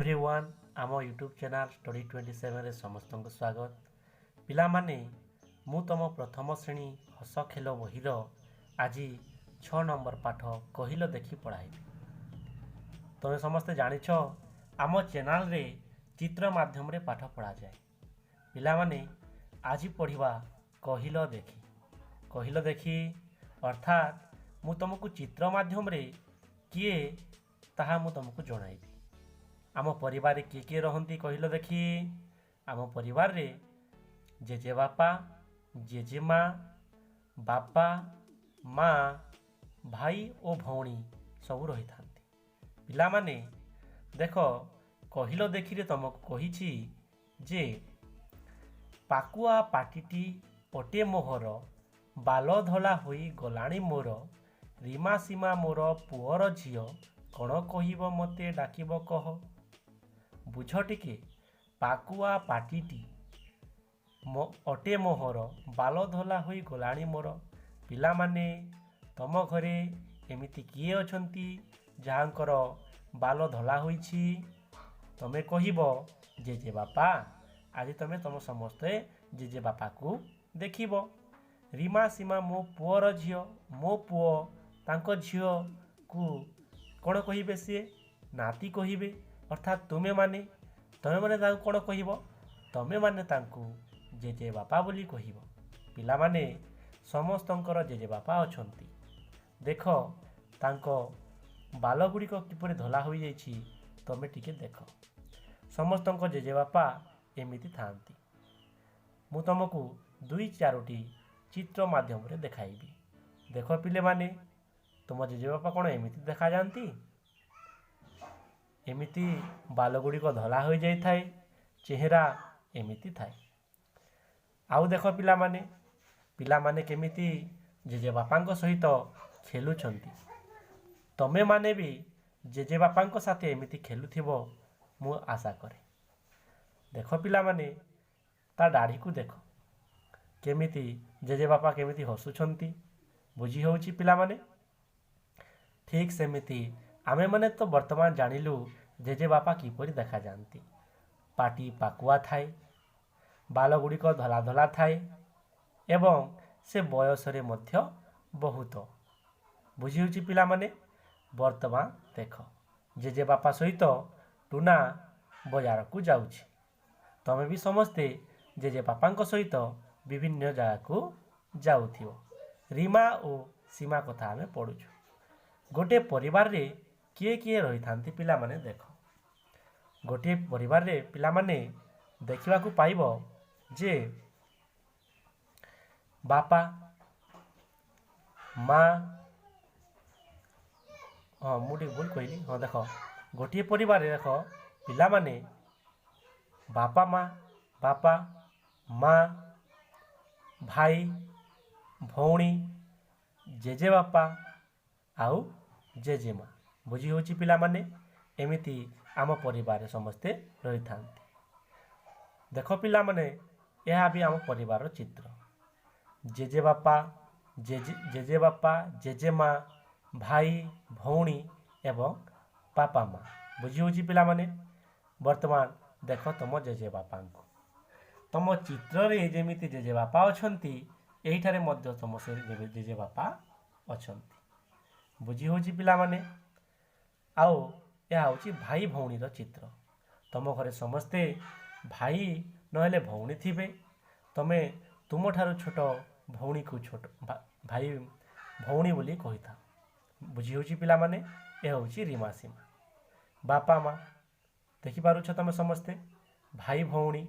Everyone आम YouTube channel ठ-27 रे समस्त को स्वागत। पिला माने मु तुम प्रथम श्रेणी हसखेल बहिर आज 6 नंबर पाठ कहिल देखि पढ़ाइबी। तुम समस्ते जानिछ आम चैनल रे चित्र माध्यम रे पाठ पढ़ा जाए। पिला माने आज पढ़िबा कहिल देखि। कहिल देखि अर्थात मु तुमको चित्र माध्यम रे किए ताहा मु तुमको जणाइबी। आम परिवार किए किए रहती कहिल देखि। आम परिवार रे जेजे बापा जेजेमा बापा माँ भाई और भौणी सब रही था। पिला माने देख कहिल देखि तुमको कही जे पाकुआ पाटिटी पटे मोहर बाल धला होई गलाणी मोर रीमा सीमा मोर पुअर झियो कण कहिब मते डाकिब कह। बुझ टिके पाकुआ पाटिटी अटे मोहर बाल धला होई गलाणी मोर। पिला माने तम घरे एमिति किए अछंती जहाँकर बाल धला होईछि? तमे कहिब जेजे बापा। आज तमे तम समस्ते जेजे बापा को देखिब। रीमा सीमा मो पुअर झियो, मो पुओ तांको झियो को कौन कहिबे? सी नाती कहिबे। अर्थात तुमे माने तांको कौन कहिब? तमे माने तांको जेजे बापा बोली कहिब। पिला माने समस्तंकर जेजे बापा अछंती। देख तांको बाल गुड़िक किपरि धला होई जाइछि तमे टिके देख। समस्तंकर जेजे बापा एमिति थांती। मु तुमको 2-4टी चित्र माध्यम रे देखाइबी। देख पिले माने तुम जेजे बापा कौन एमिति देखा जाती? एमिति बाल गुड़िक धला हो जाई थाए, चेहरा एमिति थाए। आउ देख पिला माने केमिति जेजे बापांको सहित खेलुछंती। तमे माने भी जेजे बापांको साथे एमिति खेलुथिबो मु आशा करे। देख पिला माने ता दाढ़ी को देख केमिति जेजे बापा केमिति हसुछंती। बुझी होउची पिला माने? ठीक सेमिति आमे माने तो वर्तमान जानिलु जेजे बापा किपरि देखा जाती। पाटी पाकुआ थाए, बाल गुड़िक धला धला थाए एवं से बयस रे मध्य बहुत। बुझी होउची पिला माने? वर्तमान देख जेजे बापा सहित टूना बाजार को जाउछि। तमे भी समस्ते जेजे बापांको सहित विभिन्न जगह को जाउथियो। रीमा और सीमा कथा आमे पढ़ुछु। गोटे परिवार रे किए किए रही थांती पिला माने देख। गोटे परिवार रे पिला माने देखिबा को पाइबो जे बापा माँ, हाँ मुझे भूल कहली, हाँ देख गोटे परिवार रे देख पिला माने बापा माँ भाई भौणी जेजे बापा आउ जेजे माँ। बुझी होची पिला माने? एमिति आम परिवार समस्ते रही थांती। देख पिला माने यह भी आम परिवार चित्र। जेजे बापा जेजे माँ भाई भौणी एवं पापा माँ। बुझी होची पिला माने? वर्तमान देख तुम जेजे बापा को। तुम चित्र रे जेमिति जेजे बापा अछंती एहिठारे मध्य तुम से जेजे बापा अछंती। बुझी होची पिला माने? आओ यह हूँ भाई भौणी चित्र। तुम घरे समस्ते भाई नहेले भौणी थिबे। तमे तुम ठारू छोट भौणी को छोट भाई भौणी बोली कही था। बुझी होची पिला माने? यह हूँ रीमा सीमा। बापा माँ देखि पारुछ तमे समस्ते भाई भौणी।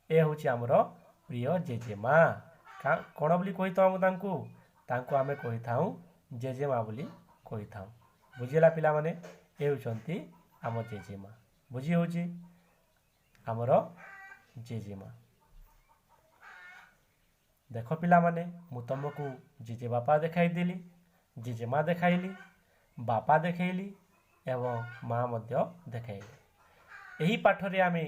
ए हूँ आमर प्रिय जेजे माँ। कौन बोली कही था तांको आमे कही थाऊ जेजे माँ बोली कही थाऊ। बुझीला पिला माने? ए होचंती आम जेजे माँ। बुझी होची आमर जेजे माँ। देख पिला माने मु तुमको जेजे बापा देखाई देली, जेजे माँ देखाइली, बापा देखैली एवं माँ मध्य देखाइली। एही पाठरे आमे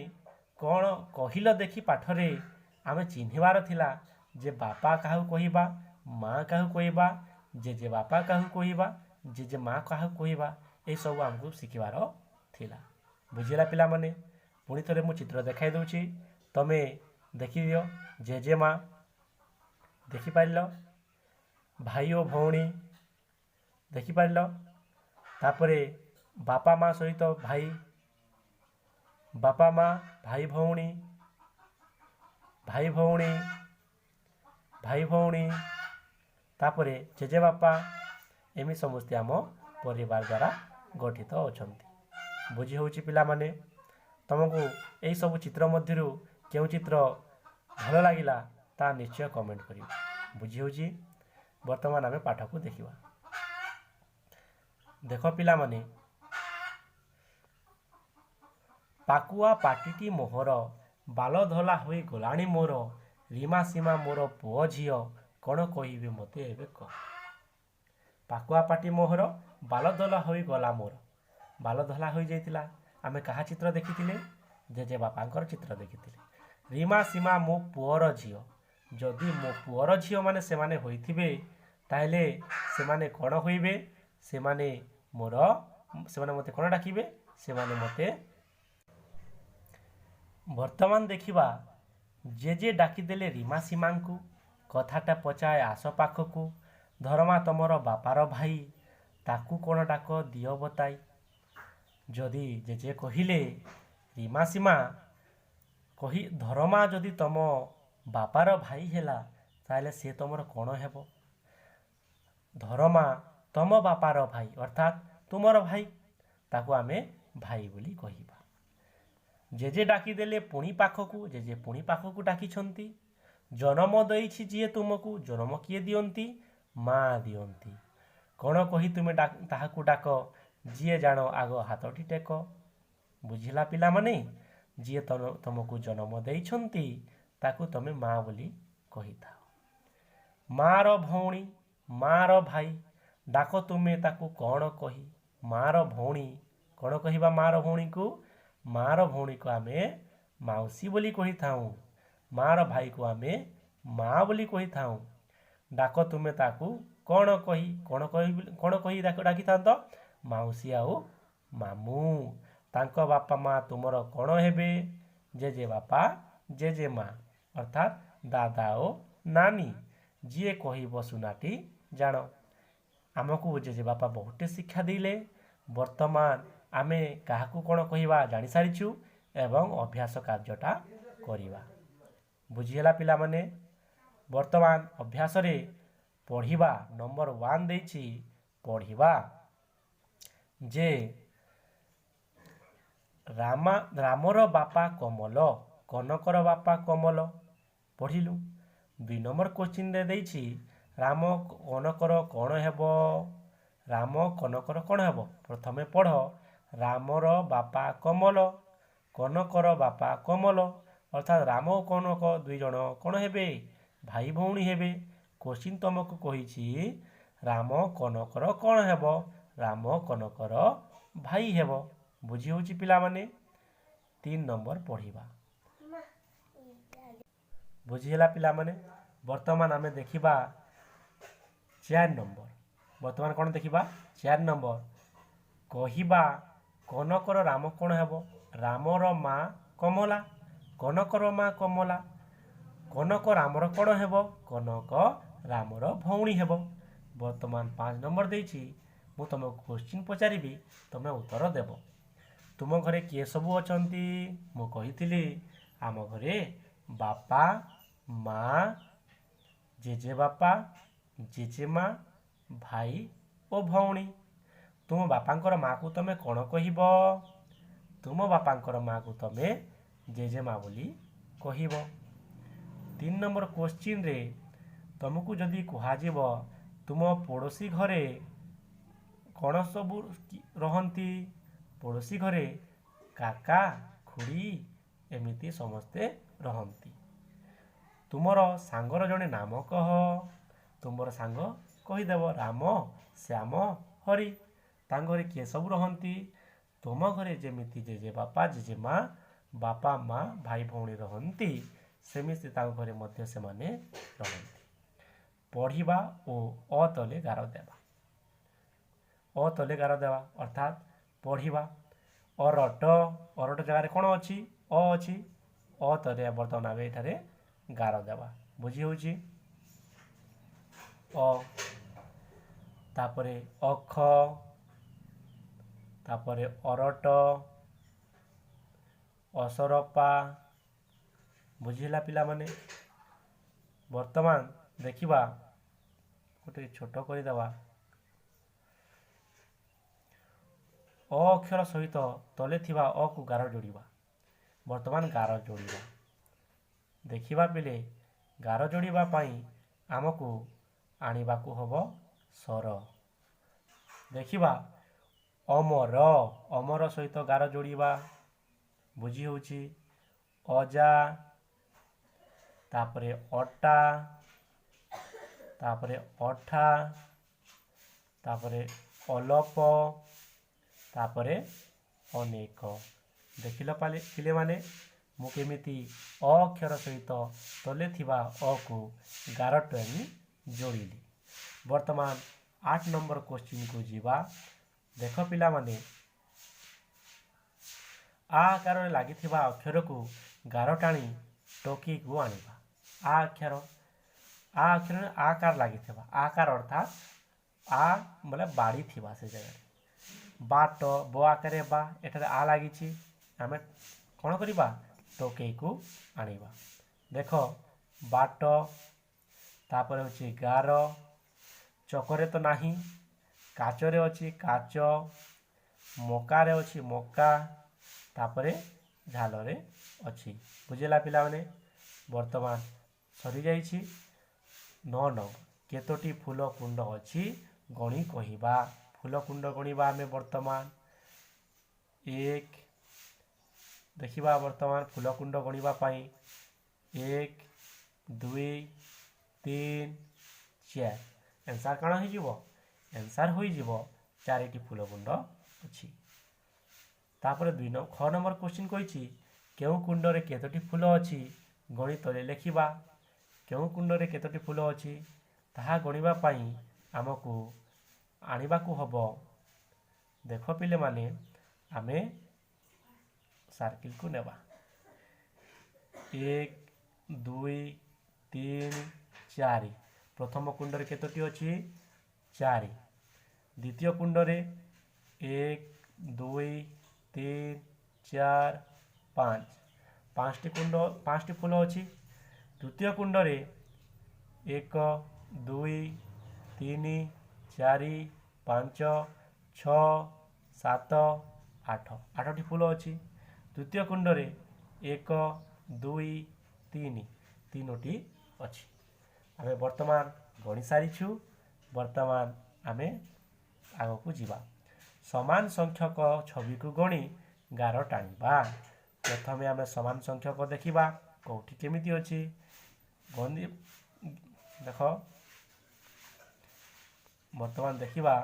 कौन कहिल देखि पाठरे आमे चिन्हिबार थिला जे बापा काहू कहिबा, माँ काहू कहिबा, जेजे बापा काहू कहिबा, जेजे माँ काहू कहिबा, ए सब हमको शिखिबार थिला। बुझिला पिलामाने पुणी थरे मु चित्र देखाई दउछि तमे देखि दियो जेजेमा देखि पाइल भाई ओ भौणी देखि पाइल तापरे बापा माँ सहित भाई बापा माँ भाई भौणी भाई भौणी तापरे जेजे बापा एमि समस्ते आम परिवार द्वारा गठित अछंती बुझी होउछि पिला माने तुमको यही सब चित्र मध्यरु केउ चित्र भल लागिला ता निश्चय कमेंट करियो बुझी होउछि वर्तमान आमे पाठ को देखिबा देखो पिला माने पाकुआ पाटिटी मोहर बाल धला होई गलाणी मोर रीमा सीमा मोर पुओ झियो कौन कहिबे मते एबे कह पाकुआ पाटी मोहर बाल धला होई गला मोर बाल धला होई जाइतिला आमे कहा चित्र देखिथिले जेजे बापांकर चित्र देखिथिले रीमा सीमा मो पुओर झियो जदि मो पुओर झियो माने से माने होइथिबे ताहेले से माने कोन होइबे से माने मोर से माने मते कोन डाकिबे से माने मते वर्तमान देखिबा जे डाकिदेले रीमा सीमांकु कथाटा पचाए आस पाखकु धर्मा तमर बापार भाई ताकू कोन डाक दियो बताई जदि जे कहिले रीमा सीमा कही धर्मा जदि तम बापार भाई हेला ताले से तमर कोन हेबो धर्मा तम बापार भाई अर्थात तुमर भाई ताकू आमे भाई बोली कहिबा जेजे डाकिदेले पुणी पाखकु जेजे पुणी पाखकु डाकिछंती जन्म देइछि जिए तुमको जन्म किए दियंती माँ दियंती कौन कही तुमे ताहाकु डाक जिए जान आग हाथटी टेक बुझिला पिला माने जिए तुमको जन्म देइछंती ताकू तमे माँ बोली कही थाओ मार भौणी मार भाई डाक तुमे ताकू कौन कही मार भौणी कौन कहिबा मार भौणी को मार भौणी को आमे माउसी बोली कही थाऊ मार भाई को आमे माँ बोली कही थाऊ डाक तुमे ताकू कौन कही डाकी थांत माउसी आउ मामू तांको बापा माँ तुमर कौन हेबे जेजे बापा जेजे माँ अर्थात दादा ओ नानी जिए कहिबो सुनाटी जान आमको जेजे बापा बहुते शिक्षा दिले वर्तमान आमे काहाकू कौन कहिबा जानि सारिछु एवं अभ्यास कार्यटा करिबा बुझिला पिला माने वर्तमान अभ्यास रे पढ़िबा नंबर 1 देछि पढ़िबा जे रामर बापा कमल कनकर बापा कमल पढ़िलु 2 नंबर क्वेश्चन दे देछि राम कनकर कौन हेबो राम कनकर कौन हेबो प्रथमे पढ़ रामर बापा कमल कनकर बापा कमल अर्थात राम और कनक 2 जण कौन हेबे भाई भौणी हेबे क्वेश्चन तुमको कहिछि राम कनकर कौन हेबो राम कनकर भाई हेबो बुझी होछि पिला माने 3 नंबर पढ़िबा बुझिला पिला माने वर्तमान आमे देखिबा 4 नंबर वर्तमान कौन देखिबा 4 नंबर कहिबा कनकर राम कौन हेबो रामर माँ कमला कनकर माँ कमला कनक रामर कौन हेबो कनक रामर भौणी हेबो वर्तमान 5 नंबर देछि मु तुमको क्वेश्चन पचारिबी तुमे उत्तर देबो तुम घरे किए सबु अछंती मु कहिथिली आम घरे बापा माँ जेजे बापा जेजे माँ भाई ओ भौणी तुम बापांकर माँ को तमे कौन कहिबो तुम बापांकर माँ को तमे जेजे माँ बोली कहिबो 3 नंबर क्वेश्चन रे तुमको जदि कुहाजिबो तुम पड़ोसी घरे कौन सबु रहंती पड़ोसी घरे काका खुड़ी एमिति समस्ते रहंती तुमर सांगर जने नाम कह तुमर सांग कहीदेव राम श्याम हरि तांग घरे किए सब रहंती तुम घरे जेमिति जेजे बापा जेजे माँ बापा माँ भाई भौणी रहंती सेमिति तांग घरे मध्य से माने रहंती पढ़िबा ओ अ तले गार देवा अर्थात पढ़िबा ଅରଟ ଅରଟ ଜାଗାରେ କ'ଣ ଅଛି ଅ ଅଛି ଅ ତଳେ ବର୍ତ୍ତମାନ ଆମେ ଏଠାରେ ଗାର ଦେବା ବୁଝି ହେଉଛି ଅ ତାପରେ ଅଖ ତାପରେ ଅରଟ ଅସରପା ବୁଝିଲା ପିଲାମାନେ ବର୍ତ୍ତମାନ ଦେଖିବା ଗୋଟେ ଛୋଟ କରିଦେବା ଅ ଅକ୍ଷର ସହିତ ତଳେ ଥିବା ଅକୁ ଗାର ଯୋଡ଼ିବା ବର୍ତ୍ତମାନ ଗାର ଯୋଡ଼ିବା ଦେଖିବା ପିଲେ ଗାର ଯୋଡ଼ିବା ପାଇଁ ଆମକୁ ଆଣିବାକୁ ହେବ ସ୍ୱର ଦେଖିବା ଅମର ଅମର ସହିତ ଗାର ଯୋଡ଼ିବା ବୁଝି ହେଉଛି ଅଜା ତାପରେ ଅଟା ତାପରେ ଅଠା ତାପରେ ଅଲପ ତାପରେ ଅନେକ ଦେଖିଲ ପିଲେମାନେ ମୁଁ କେମିତି ଅ ଅକ୍ଷର ସହିତ ତଳେ ଥିବା ଅକୁ ଗାର ଟାଣି ଯୋଡ଼ିଲି ବର୍ତ୍ତମାନ 8 ନମ୍ବର କ୍ୱେଶ୍ଚିନ୍କୁ ଯିବା ଦେଖ ପିଲାମାନେ ଆ ଆକାରରେ ଲାଗିଥିବା ଅକ୍ଷରକୁ ଗାର ଟାଣି ଟୋକିକୁ ଆଣିବା ଆ ଅକ୍ଷରରେ ଆକାର ଲାଗିଥିବା ଆକାର ଅର୍ଥାତ୍ ଆ ବୋଲେ ବାଡ଼ି ଥିବା ସେ ଜାଗାରେ ବାଟ ବ ଆକାରରେ ବା ଏଠାରେ ଆ ଲାଗିଛି ଆମେ କ'ଣ କରିବା ଟୋକେଇକୁ ଆଣିବା ଦେଖ ବାଟ ତାପରେ ହେଉଛି ଗାର ଚକରେ ତ ନାହିଁ କାଚରେ ଅଛି କାଚ ମକାରେ ଅଛି ମକା ତାପରେ ଝାଲରେ ଅଛି ବୁଝିଲା ପିଲାମାନେ ବର୍ତ୍ତମାନ ସରିଯାଇଛି 9 ନମ୍ବର କେତୋଟି ଫୁଲ କୁଣ୍ଡ ଅଛି ଗଣି କହିବା ଫୁଲ କୁଣ୍ଡ ଗଣିବା ଆମେ ବର୍ତ୍ତମାନ 1 ଦେଖିବା ବର୍ତ୍ତମାନ ଫୁଲ କୁଣ୍ଡ ଗଣିବା ପାଇଁ 1 2 3 4 ଆନ୍ସର୍ କ'ଣ ହେଇଯିବ ଆନ୍ସର୍ ହୋଇଯିବ 4ଟି ଫୁଲ କୁଣ୍ଡ ଅଛି ତାପରେ 6 ନମ୍ବର କ୍ୱେଶ୍ଚିନ୍ କହିଛି କେଉଁ କୁଣ୍ଡରେ କେତୋଟି ଫୁଲ ଅଛି ଗଣି ତଳେ ଲେଖିବା କେଉଁ କୁଣ୍ଡରେ କେତୋଟି ଫୁଲ ଅଛି ତାହା ଗଣିବା ପାଇଁ ଆମକୁ ଆଣିବାକୁ ହେବ ଦେଖ ପିଲେମାନେ ଆମେ ସାର୍କିଲକୁ ନେବା 1 2 3 4 ପ୍ରଥମ କୁଣ୍ଡରେ କେତୋଟି ଅଛି 4 ଦ୍ୱିତୀୟ କୁଣ୍ଡରେ 1 2 3 4 5 ପାଞ୍ଚଟି ଫୁଲ ଅଛି ତୃତୀୟ କୁଣ୍ଡରେ 1 2 3 4 5 6 7 8 8ଟି ଫୁଲ ଅଛି ତୃତୀୟ କୁଣ୍ଡରେ 1 2 3 3ଟି ଅଛି ଆମେ ବର୍ତ୍ତମାନ ଗଣି ସାରିଛୁ ବର୍ତ୍ତମାନ ଆମେ ଆଗକୁ ଯିବା ସମାନ ସଂଖ୍ୟକ ଛବିକୁ ଗଣି ଗାର ଟାଣିବା ପ୍ରଥମେ ଆମେ ସମାନ ସଂଖ୍ୟକ ଦେଖିବା କେଉଁଠି କେମିତି ଅଛି ଗଣି ଦେଖ ବର୍ତ୍ତମାନ ଦେଖିବା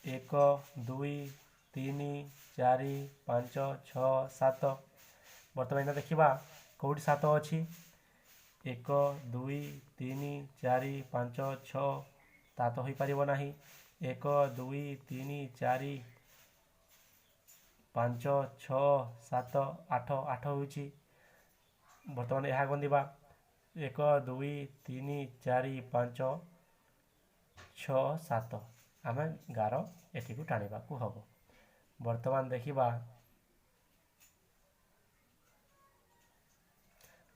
1 2 3 4 5 6 7 ବର୍ତ୍ତମାନ ଦେଖିବା କେଉଁଠି 7 ଅଛି 1 2 3 4 5 6 7 ହୋଇପାରିବ ନାହିଁ 1 2 3 4 5 6 7 8 8 ହେଉଛି ବର୍ତ୍ତମାନ ଏହା ଗଣିବା 1 2 3 4 5 6 7 ଆମେ ଗାର ଏଠିକୁ ଟାଣିବାକୁ ହେବ ବର୍ତ୍ତମାନ ଦେଖିବା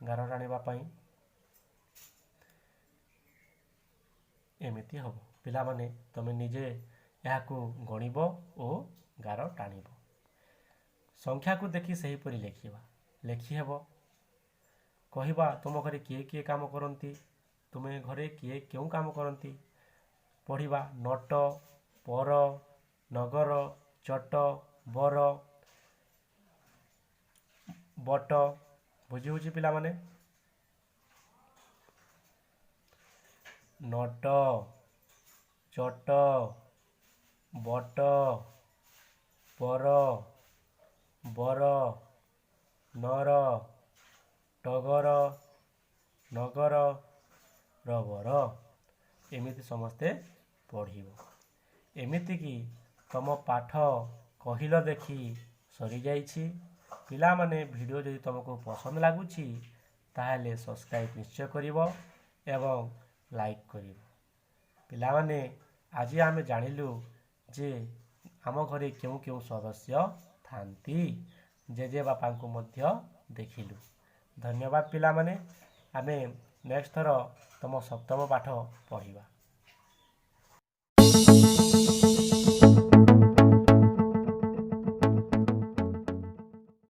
ଗାର ଟାଣିବା ପାଇଁ ଏମିତି ହେବ ପିଲାମାନେ ତମେ ନିଜେ ଏହାକୁ ଗଣିବ ଓ ଗାର ଟାଣିବ ସଂଖ୍ୟାକୁ ଦେଖି ସେହିପରି ଲେଖି ହେବ କହିବା ତୁମ ଘରେ କିଏ କିଏ କାମ କରନ୍ତି ତୁମେ ଘରେ କିଏ କେଉଁ କାମ କରନ୍ତି ପଢ଼ିବା ନଟ ପର ନଗର ଚଟ ବର ବଟ ବୁଝି ହେଉଛି ପିଲାମାନେ ନଟ ଚଟ ବଟ ପର ବର ନର ଟଗର ନଗର ରବର। ଏମିତି ସମସ୍ତେ ପଢ଼ିବ। ଏମିତିକି ତମ ପାଠ କହିଲ ଦେଖି ସରିଯାଇଛି। ପିଲାମାନେ ଭିଡ଼ିଓ ଯଦି ତୁମକୁ ପସନ୍ଦ ଲାଗୁଛି ତାହେଲେ ସବସ୍କ୍ରାଇବ୍ ନିଶ୍ଚୟ କରିବ ଏବଂ ଲାଇକ୍ କରିବ। ପିଲାମାନେ ଆଜି ଆମେ ଜାଣିଲୁ ଯେ ଆମ ଘରେ କେଉଁ କେଉଁ ସଦସ୍ୟ ଥାନ୍ତି। ଜେଜେବାପାଙ୍କୁ ମଧ୍ୟ ଦେଖିଲୁ। ଧନ୍ୟବାଦ ପିଲାମାନେ। ଆମେ ନେକ୍ସଟ ଥର ତମ ସପ୍ତମ ପାଠ ପଢ଼ିବା।